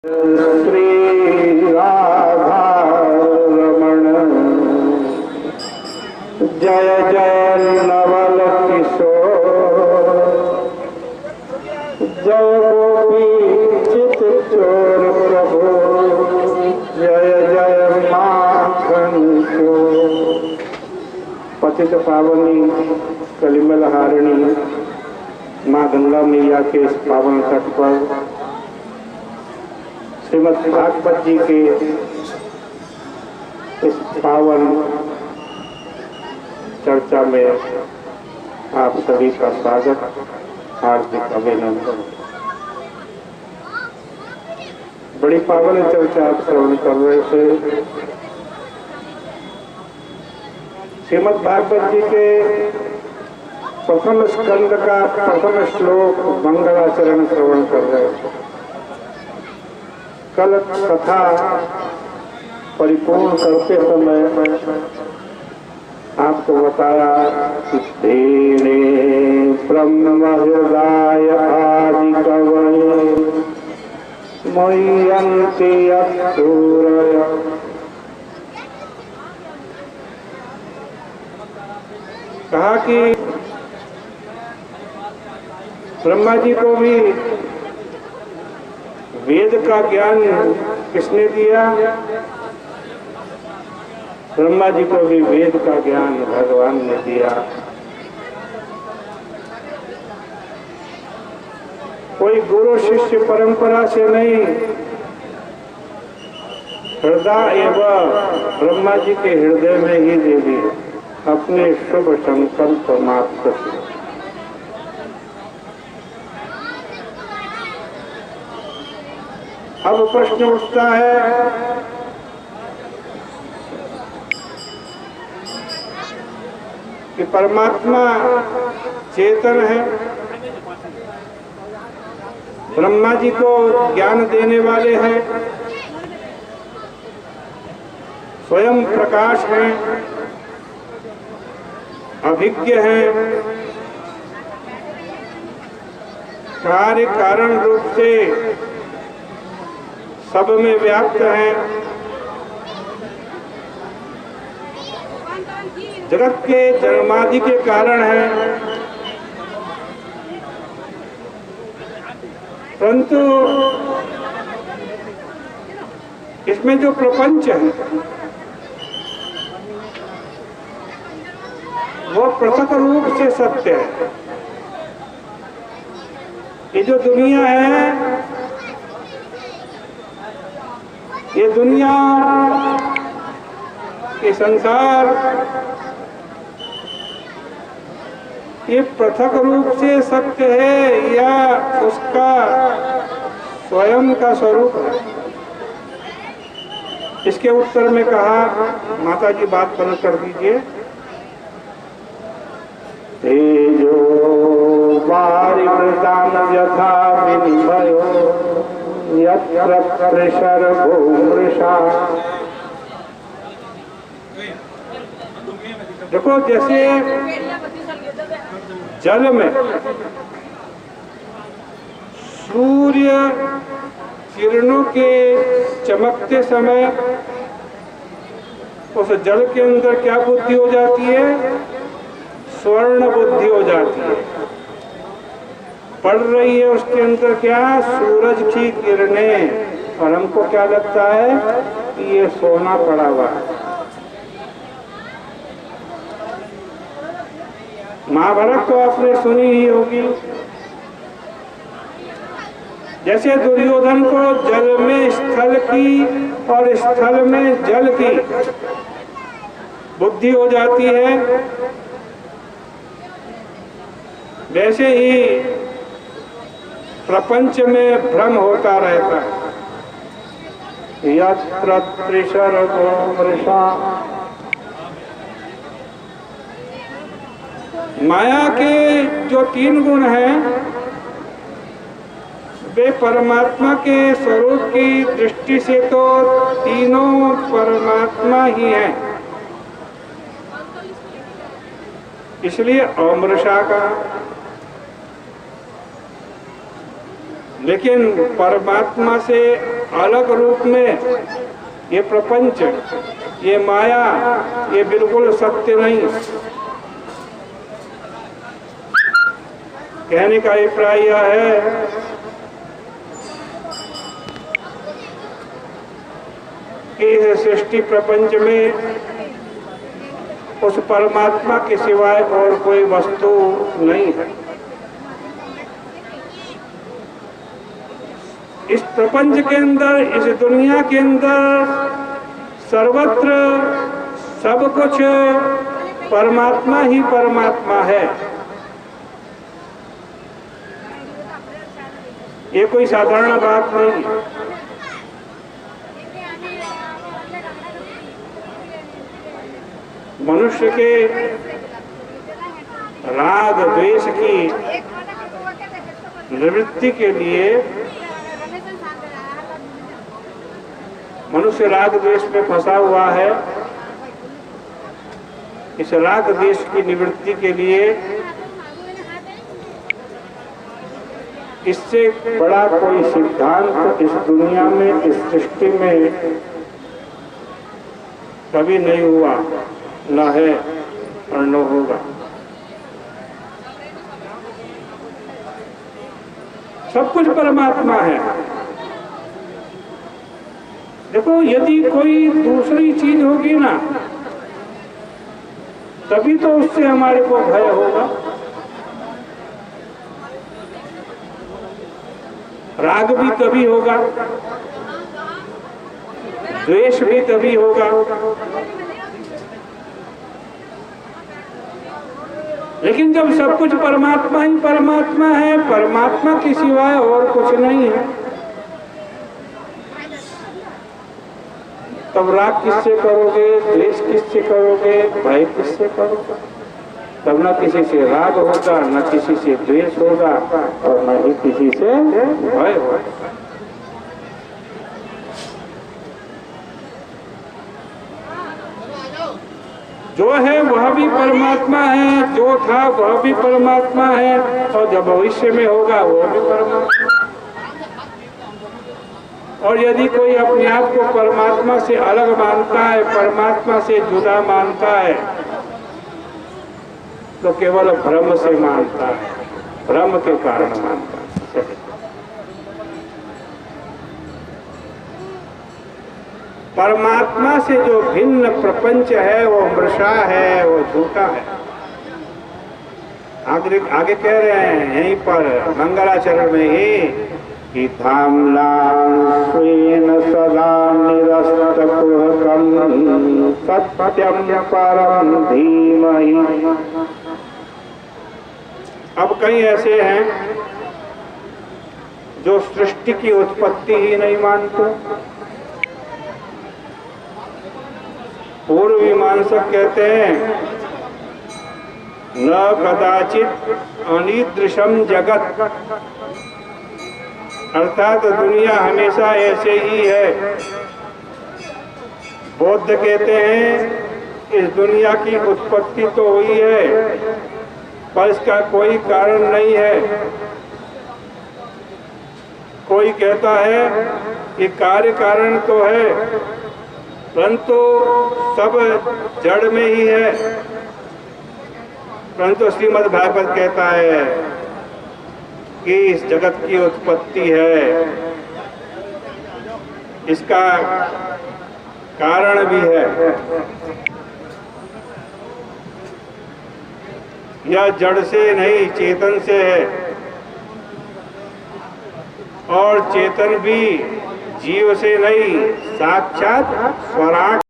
श्री राधा रमण जय जय नवल किशोर जय गोपी चित चोर प्रभु जय जय माखन चोर। पतित पावनी कलिमल हारिणी माँ गंगा मैया के इस पावन तट पर श्रीमद् भागवत जी के इस पावन चर्चा में आप सभी का स्वागत, हार्दिक अभिनंदन। बड़ी पावन चर्चा आप श्रवण कर रहे थे। श्रीमद् भागवत जी के प्रथम स्कंद का प्रथम श्लोक मंगलाचरण श्रवण कर रहे थे। कल कथा परिपूर्ण करते समय आपको बताया कि तेने ब्रह्म हृदय आदि कवये मय्यन्ति यत्सूरय। कहा कि ब्रह्मा जी को भी वेद का ज्ञान किसने दिया? ब्रह्मा जी को भी वेद का ज्ञान भगवान ने दिया। कोई गुरु शिष्य परंपरा से नहीं, हृदय एवं ब्रह्मा जी के हृदय में ही दे दी, अपने शुभ संकल्प मात्र से। अब प्रश्न उठता है कि परमात्मा चेतन है, ब्रह्मा जी को ज्ञान देने वाले हैं, स्वयं प्रकाश हैं, अभिज्ञ हैं, कार्य कारण रूप से सब में व्याप्त हैं, जगत के जन्मादि के कारण हैं। परंतु इसमें जो प्रपंच है वो पृथक रूप से सत्य है। ये जो दुनिया है, ये दुनिया ये संसार ये पृथक रूप से सत्य है या उसका स्वयं का स्वरूप है? इसके उत्तर में कहा, माता जी बात बंद कर दीजिए। तेजो वारिवृतान यथा विनिमयो यत्र त्रिशर्गो मृषा। देखो, जैसे जल में सूर्य किरणों के चमकते समय उस जल के अंदर क्या बुद्धि हो जाती है? स्वर्ण बुद्धि हो जाती है। पड़ रही है उसके अंदर क्या? सूरज की किरणें, और हमको क्या लगता है कि ये सोना पड़ा हुआ है। महाभारत तो आपने सुनी ही होगी। जैसे दुर्योधन को जल में स्थल की और स्थल में जल की बुद्धि हो जाती है, वैसे ही प्रपंच में भ्रम होता रहता है। यत्र त्रिशर्गो मृषा। माया के जो तीन गुण हैं वे परमात्मा के स्वरूप की दृष्टि से तो तीनों परमात्मा ही हैं, इसलिए अमृषा का। लेकिन परमात्मा से अलग रूप में ये प्रपंच, ये माया, ये बिल्कुल सत्य नहीं। कहने का अभिप्राय यह है कि इस सृष्टि प्रपंच में उस परमात्मा के सिवाय और कोई वस्तु नहीं है। इस प्रपंच के अंदर, इस दुनिया के अंदर सर्वत्र सब कुछ परमात्मा ही परमात्मा है। ये कोई साधारण बात नहीं है। मनुष्य के राग द्वेष की निवृत्ति के लिए मनुष्य राग द्वेष में फंसा हुआ है। इस राग द्वेष की निवृत्ति के लिए इससे बड़ा कोई सिद्धांत इस दुनिया में, इस सृष्टि में कभी नहीं हुआ, न है और न होगा। सब कुछ परमात्मा है। देखो, यदि कोई दूसरी चीज होगी ना, तभी तो उससे हमारे को भय होगा। राग भी तभी होगा, द्वेष भी तभी होगा। लेकिन जब सब कुछ परमात्मा ही परमात्मा है, परमात्मा के सिवाय और कुछ नहीं है, तब राग किससे करोगे, द्वेष किससे करोगे, भय किससे करोगे? तब न किसी से राग होगा, न किसी से द्वेष होगा और न ही किसी से भय होगा। जो है वह भी परमात्मा है, जो था वह भी परमात्मा है, और जो भविष्य में होगा वह भी परमात्मा। और यदि कोई अपने आप को परमात्मा से अलग मानता है, परमात्मा से जुदा मानता है, तो केवल भ्रम से मानता है, भ्रम के कारण मानता है। परमात्मा से जो भिन्न प्रपंच है वो मृषा है, वो झूठा है। आगे कह रहे हैं यहीं पर मंगलाचरण में ही कि धाम्नास्वेन सदा निरस्तकुहकं सत्यं परं धीमहि। अब कई ऐसे हैं जो सृष्टि की उत्पत्ति ही नहीं मानते। पूर्व मीमांसक कहते हैं न कदाचित अनिदृशम जगत, अर्थात दुनिया हमेशा ऐसे ही है। बौद्ध कहते हैं इस दुनिया की उत्पत्ति तो हुई है पर इसका कोई कारण नहीं है। कोई कहता है कि कार्य कारण तो है परंतु सब जड़ में ही है। परंतु श्रीमद् भागवत कहता है कि इस जगत की उत्पत्ति है, इसका कारण भी है। यह जड़ से नहीं चेतन से है, और चेतन भी जीव से नहीं, साक्षात स्वराट